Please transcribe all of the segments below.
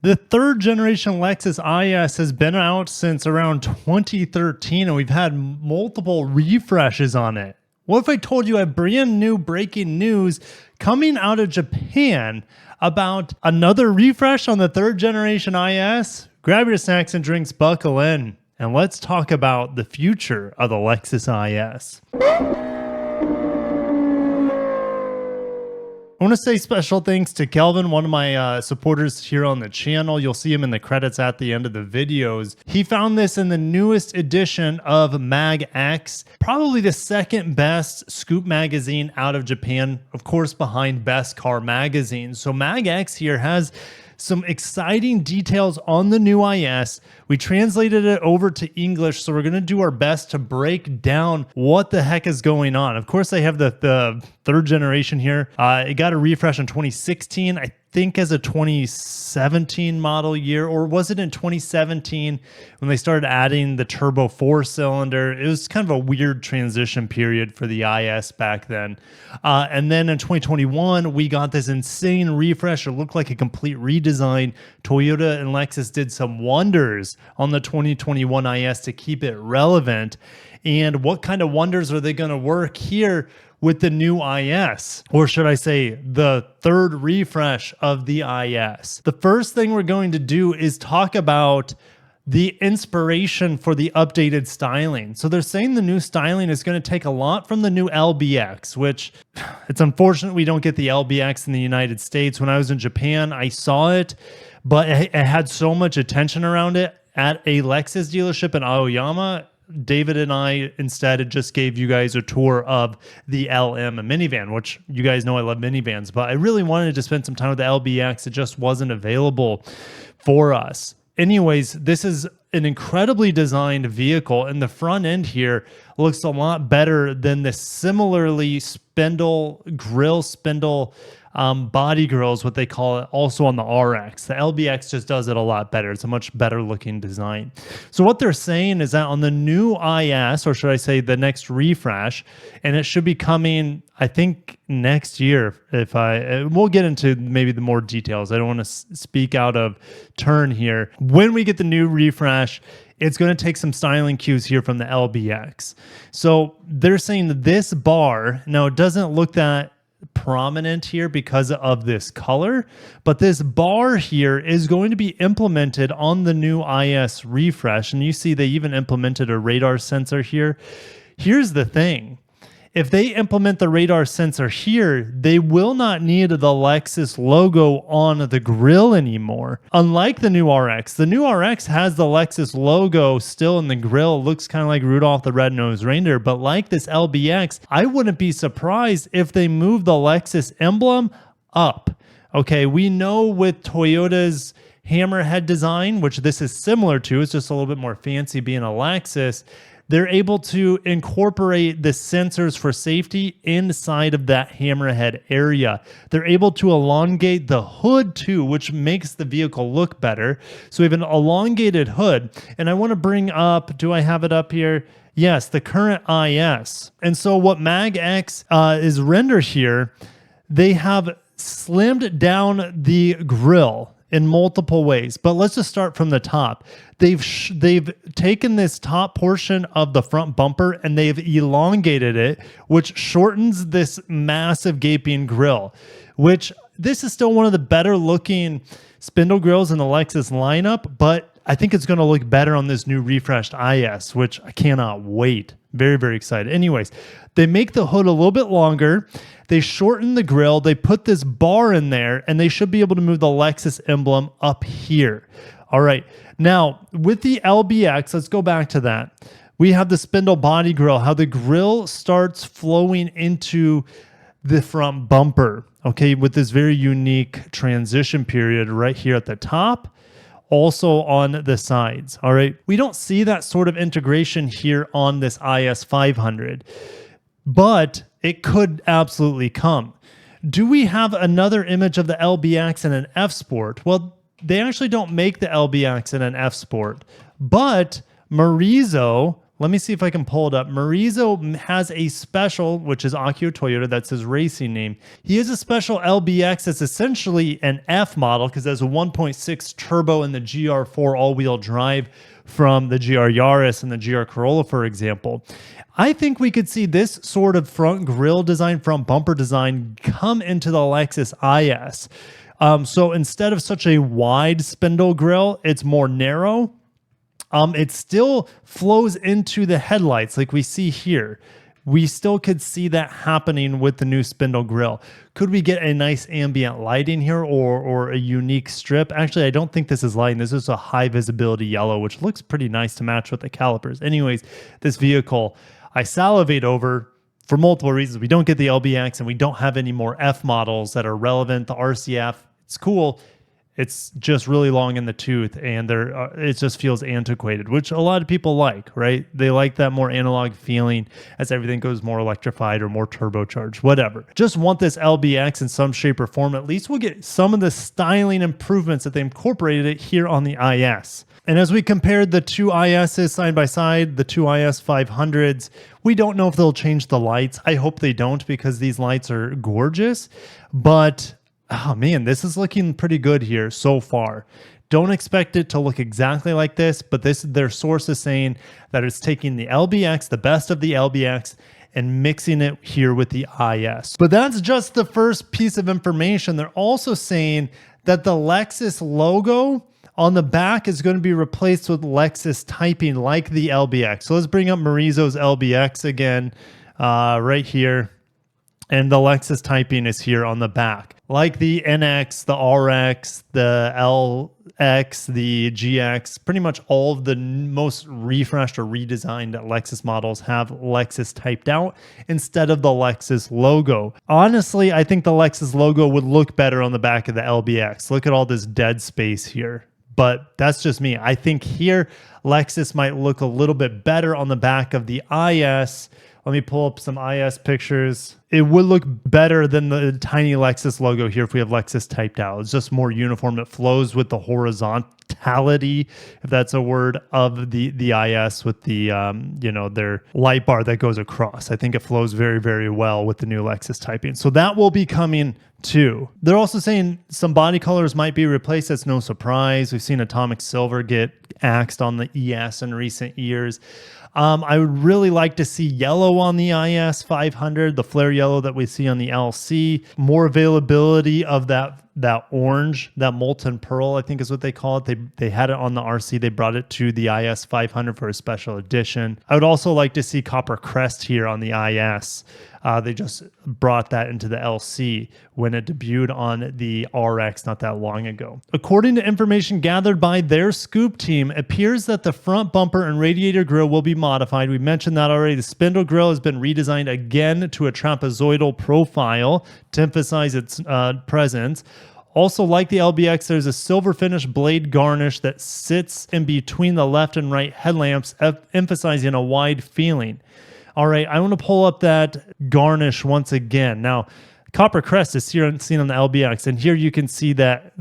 The third generation Lexus IS has been out since around 2013, and we've had multiple refreshes on it. What if I told you I have brand new breaking news coming out of Japan about another refresh on the third generation IS? Grab your snacks and drinks, buckle in, and let's talk about the future of the Lexus IS. I want to say special thanks to Kelvin, one of my supporters here on the channel. You'll see him in the credits at the end of the videos. He found this in the newest edition of Mag X, probably the second best scoop magazine out of Japan, of course, behind Best Car Magazine. So Mag X here has some exciting details on the new IS. We translated it over to English, so we're going to do our best to break down what the heck is going on. Of course, they have the third generation here. It got a refresh in 2016, I think as a 2017 model year, or was it in 2017 when they started adding the turbo 4-cylinder? It was kind of a weird transition period for the IS back then. And then in 2021, we got this insane refresh. It looked like a complete redesign. Toyota and Lexus did some wonders on the 2021 IS to keep it relevant. And what kind of wonders are they going to work here with the new IS, or should I say the third refresh of the IS? The first thing we're going to do is talk about the inspiration for the updated styling. So they're saying the new styling is going to take a lot from the new LBX, which it's unfortunate we don't get the LBX in the United States. When I was in Japan, I saw it, but it had so much attention around it at a Lexus dealership in Aoyama. David and I instead just gave you guys a tour of the LM minivan, which you guys know I love minivans, but I really wanted to spend some time with the LBX. It just wasn't available for us. Anyways, this is an incredibly designed vehicle, and the front end here looks a lot better than the similarly grill spindle body grills, what they call it, also on the RX. The LBX just does it a lot better. It's a much better looking design. So what they're saying is that on the new IS, or should I say the next refresh, and it should be coming, I think, next year. We'll get into maybe the more details. I don't want to speak out of turn here. When we get the new refresh, it's going to take some styling cues here from the LBX. So they're saying that this bar, now it doesn't look that prominent here because of this color, but this bar here is going to be implemented on the new IS refresh. And you see they even implemented a radar sensor here. Here's the thing. If they implement the radar sensor here, they will not need the Lexus logo on the grille anymore. Unlike the new RX has the Lexus logo still in the grille. It looks kind of like Rudolph the Red-Nosed Reindeer, but like this LBX, I wouldn't be surprised if they move the Lexus emblem up. Okay, we know with Toyota's hammerhead design, which this is similar to, it's just a little bit more fancy being a Lexus, they're able to incorporate the sensors for safety inside of that hammerhead area. They're able to elongate the hood too, which makes the vehicle look better. So we have an elongated hood. And I want to bring up, do I have it up here? Yes, the current IS. And so what Mag X is rendered here, they have slimmed down the grille in multiple ways, but let's just start from the top. They've taken this top portion of the front bumper and they've elongated it, which shortens this massive gaping grille, which this is still one of the better looking spindle grills in the Lexus lineup, but I think it's going to look better on this new refreshed IS, which I cannot wait. Very, very excited. Anyways, they make the hood a little bit longer. They shorten the grille. They put this bar in there, and they should be able to move the Lexus emblem up here. All right. Now, with the LBX, let's go back to that. We have the spindle body grille, how the grille starts flowing into the front bumper, okay, with this very unique transition period right here at the top, also on the sides. All right. We don't see that sort of integration here on this IS 500, but it could absolutely come. Do we have another image of the LBX in an F Sport? Well, they actually don't make the LBX in an F Sport, but Morizo Let me see if I can pull it up. Marizo has a special, which is Akio Toyota. That's his racing name. He has a special LBX that's essentially an F model because there's a 1.6 turbo in the GR4 all-wheel drive from the GR Yaris and the GR Corolla, for example. I think we could see this sort of front grille design, front bumper design come into the Lexus IS. So instead of such a wide spindle grille, it's more narrow. It still flows into the headlights like we see here. We still could see that happening with the new spindle grille. Could we get a nice ambient lighting here or a unique strip? Actually, I don't think this is lighting. This is a high visibility yellow, which looks pretty nice to match with the calipers. Anyways, this vehicle, I salivate over for multiple reasons. We don't get the LBX and we don't have any more F models that are relevant. The RCF, it's cool. It's just really long in the tooth, and it just feels antiquated, which a lot of people like, right? They like that more analog feeling as everything goes more electrified or more turbocharged, whatever. Just want this LBX in some shape or form. At least we'll get some of the styling improvements that they incorporated it here on the IS. And as we compared the two ISs side by side, the two IS 500s, we don't know if they'll change the lights. I hope they don't because these lights are gorgeous, but oh man, this is looking pretty good here so far. Don't expect it to look exactly like this, but their source is saying that it's taking the LBX, the best of the LBX, and mixing it here with the IS. But that's just the first piece of information. They're also saying that the Lexus logo on the back is going to be replaced with Lexus typing like the LBX. So let's bring up Marizo's LBX again right here. And the Lexus typing is here on the back. Like the NX, the RX, the LX, the GX, pretty much all of the most refreshed or redesigned Lexus models have Lexus typed out instead of the Lexus logo. Honestly, I think the Lexus logo would look better on the back of the LBX. Look at all this dead space here. But that's just me. I think here, Lexus might look a little bit better on the back of the IS. Let me pull up some IS pictures. It would look better than the tiny Lexus logo here if we have Lexus typed out. It's just more uniform. It flows with the horizontality, if that's a word, of the IS with the, their light bar that goes across. I think it flows very, very well with the new Lexus typing. So that will be coming too. They're also saying some body colors might be replaced. That's no surprise. We've seen atomic silver get axed on the ES in recent years. I would really like to see yellow on the IS 500, the flare yellow that we see on the LC. More availability of that orange, that molten pearl, I think is what they call it. They had it on the RC. They brought it to the IS 500 for a special edition. I would also like to see copper crest here on the IS. They just brought that into the LC when it debuted on the RX not that long ago. According to information gathered by their scoop team, it appears that the front bumper and radiator grille will be modified. We mentioned that already. The spindle grille has been redesigned again to a trapezoidal profile to emphasize its presence. Also, like the LBX, there's a silver finish blade garnish that sits in between the left and right headlamps, emphasizing a wide feeling. All right, I want to pull up that garnish once again. Now, copper crest is seen on the LBX, and here you can see that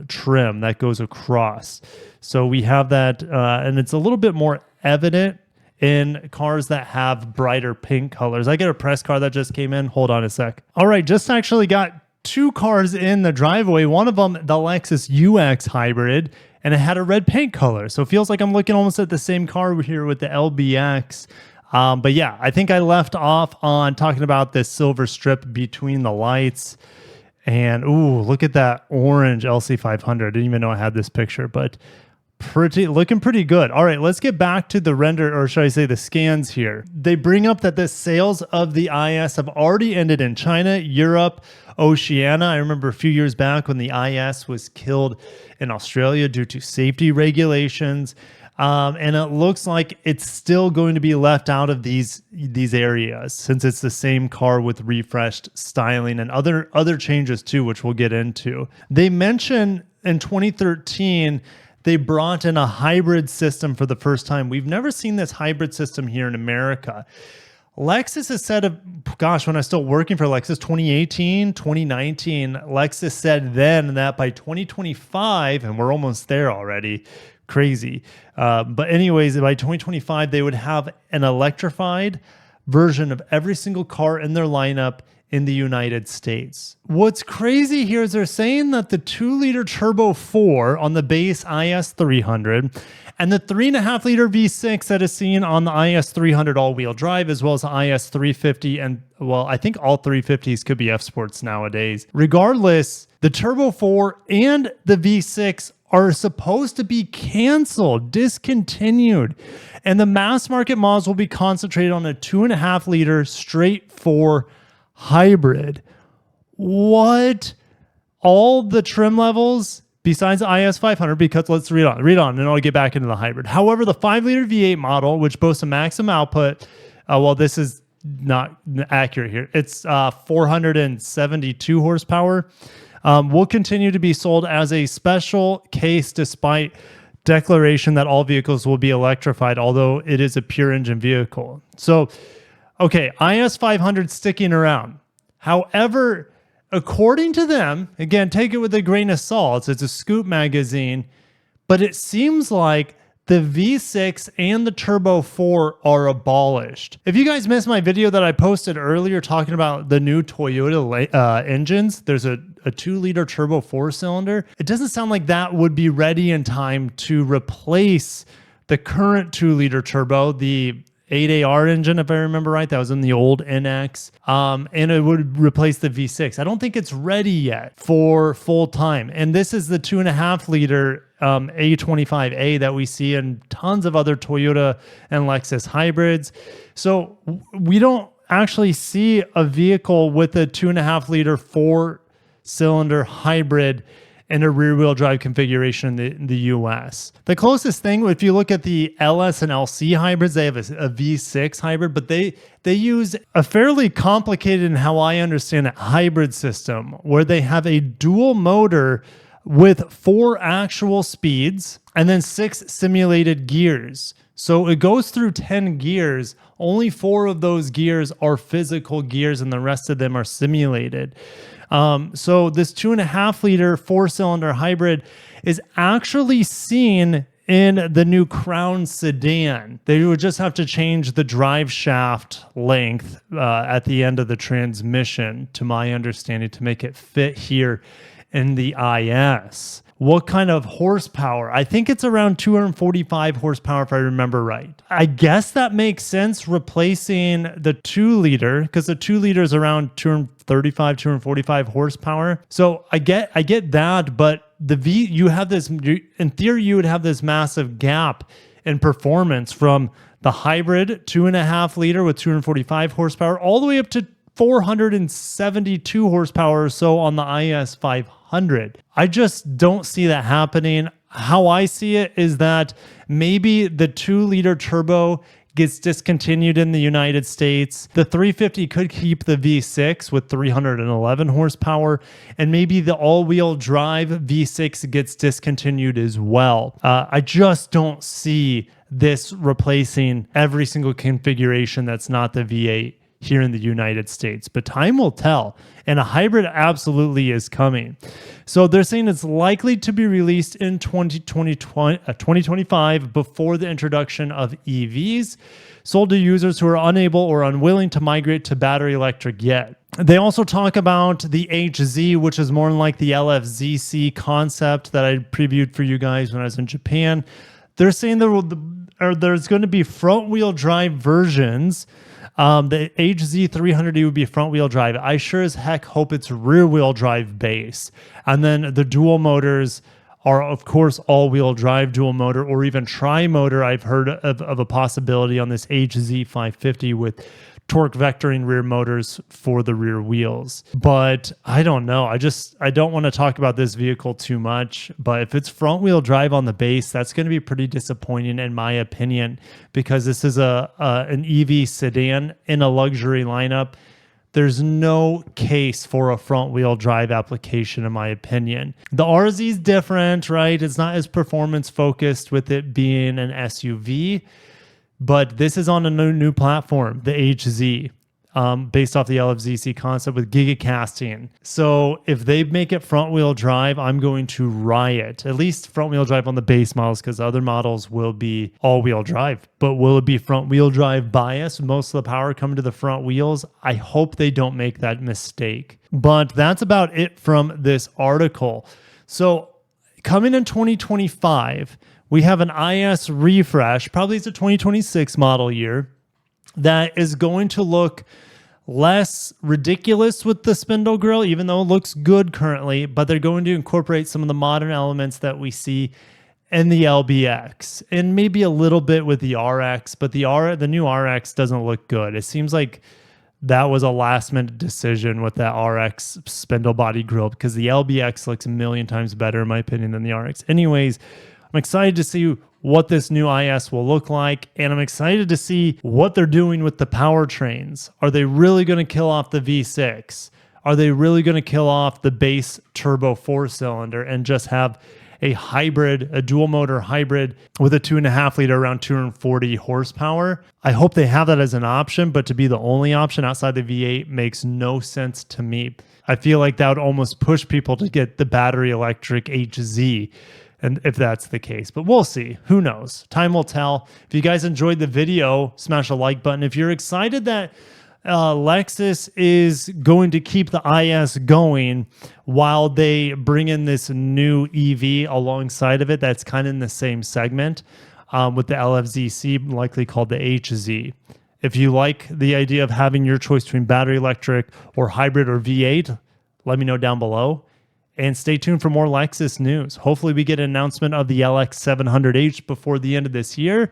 trim that goes across. So we have that, and it's a little bit more evident in cars that have brighter pink colors. I get a press car that just came in. Hold on a sec. All right, just actually got two cars in the driveway. One of them, the Lexus UX hybrid, and it had a red paint color. So it feels like I'm looking almost at the same car here with the LBX. But yeah, I think I left off on talking about this silver strip between the lights. And ooh, look at that orange LC500. I didn't even know I had this picture, but looking pretty good. All right, let's get back to the render, or should I say the scans here. They bring up that the sales of the IS have already ended in China, Europe, Oceania. I remember a few years back when the IS was killed in Australia due to safety regulations. And it looks like it's still going to be left out of these areas since it's the same car with refreshed styling and other changes too, which we'll get into. They mention in 2013 they brought in a hybrid system for the first time. We've never seen this hybrid system here in America. Lexus has said, when I was still working for Lexus, 2018, 2019, Lexus said then that by 2025, and we're almost there already, crazy. But anyways, by 2025, they would have an electrified version of every single car in their lineup in the United States. What's crazy here is they're saying that the 2-liter turbo 4 on the base IS300 and the 3.5-liter V6 that is seen on the IS300 all-wheel drive, as well as the IS350, and well, I think all 350s could be F-Sports nowadays. Regardless, the turbo 4 and the V6 are supposed to be canceled, discontinued, and the mass market models will be concentrated on a 2.5-liter straight 4 hybrid. What? All the trim levels besides the IS500, because let's read on, and I'll get back into the hybrid. However, the 5-liter V8 model, which boasts a maximum output, well, this is not accurate here. It's 472 horsepower. Will continue to be sold as a special case despite declaration that all vehicles will be electrified, although it is a pure engine vehicle. So, okay, IS500 sticking around. However, according to them, again, take it with a grain of salt, it's a Scoop magazine, but it seems like the V6 and the Turbo 4 are abolished. If you guys missed my video that I posted earlier talking about the new Toyota engines, there's a 2-liter turbo 4-cylinder. It doesn't sound like that would be ready in time to replace the current 2-liter turbo, the 8AR engine, if I remember right. That was in the old NX. And it would replace the V6. I don't think it's ready yet for full time. And this is the 2.5-liter A25A that we see in tons of other Toyota and Lexus hybrids. So we don't actually see a vehicle with a 2.5-liter 4-cylinder hybrid and a rear-wheel drive configuration in the US. The closest thing, if you look at the LS and LC hybrids, they have a V6 hybrid, but they use a fairly complicated, and how I understand it, hybrid system where they have a dual motor with 4 actual speeds and then 6 simulated gears. So it goes through 10 gears. Only 4 of those gears are physical gears and the rest of them are simulated. So this 2.5-liter 4-cylinder hybrid is actually seen in the new Crown sedan. They would just have to change the drive shaft length at the end of the transmission, to my understanding, to make it fit here in the IS. What kind of horsepower? I think it's around 245 horsepower, if I remember right. I guess that makes sense, replacing the 2-liter, because the 2-liter is around 235, 245 horsepower. So I get that, but you have this, in theory, you would have this massive gap in performance from the hybrid 2.5-liter with 245 horsepower all the way up to 472 horsepower or so on the IS500. I just don't see that happening. How I see it is that maybe the 2-liter turbo gets discontinued in the United States. The 350 could keep the V6 with 311 horsepower, and maybe the all-wheel drive V6 gets discontinued as well. I just don't see this replacing every single configuration that's not the V8 here in the United States, but time will tell, and a hybrid absolutely is coming. So they're saying it's likely to be released in 2025 before the introduction of EVs, sold to users who are unable or unwilling to migrate to battery electric yet. They also talk about the HZ, which is more like the LFZC concept that I previewed for you guys when I was in Japan. They're saying there's going to be front-wheel drive versions. The HZ300E would be front-wheel drive. I sure as heck hope it's rear-wheel drive base. And then the dual motors are, of course, all-wheel drive dual motor, or even tri-motor. I've heard of a possibility on this HZ550 with torque vectoring rear motors for the rear wheels. But I don't know. I don't want to talk about this vehicle too much, but if it's front wheel drive on the base, that's going to be pretty disappointing in my opinion, because this is an EV sedan in a luxury lineup. There's no case for a front wheel drive application in my opinion. The RZ is different, right? It's not as performance focused with it being an SUV. But this is on a new platform, the HZ. based off the LFZC concept with gigacasting. So if they make it front wheel drive, I'm going to riot. At least front wheel drive on the base models, because other models will be all wheel drive. But will it be front wheel drive bias? Most of the power coming to the front wheels? I hope they don't make that mistake. But that's about it from this article. So coming in 2025, we have an IS refresh. Probably it's a 2026 model year that is going to look less ridiculous with the spindle grille, even though it looks good currently, but they're going to incorporate some of the modern elements that we see in the LBX and maybe a little bit with the RX, but the new RX doesn't look good. It seems like that was a last minute decision with that RX spindle body grille, because the LBX looks a million times better in my opinion than the RX. Anyways, I'm excited to see what this new IS will look like, and I'm excited to see what they're doing with the powertrains. Are they really going to kill off the V6? Are they really going to kill off the base turbo 4-cylinder and just have a hybrid, a dual motor hybrid with a 2.5 liter around 240 horsepower? I hope they have that as an option, but to be the only option outside the V8 makes no sense to me. I feel like that would almost push people to get the battery electric HZ. And if that's the case, but we'll see. Who knows? Time will tell. If you guys enjoyed the video, smash a like button. If you're excited that Lexus is going to keep the IS going while they bring in this new EV alongside of it, that's kind of in the same segment with the LFZC, likely called the HZ. If you like the idea of having your choice between battery electric or hybrid or V8, let me know down below. And stay tuned for more Lexus news. Hopefully we get an announcement of the LX 700H before the end of this year.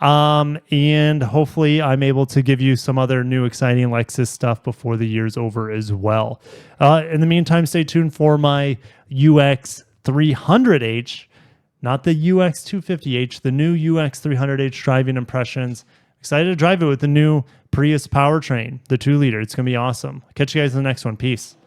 And hopefully I'm able to give you some other new exciting Lexus stuff before the year's over as well. In the meantime, stay tuned for my UX 300H, not the UX 250H, the new UX 300H driving impressions. Excited to drive it with the new Prius powertrain, the 2-liter. It's going to be awesome. Catch you guys in the next one. Peace.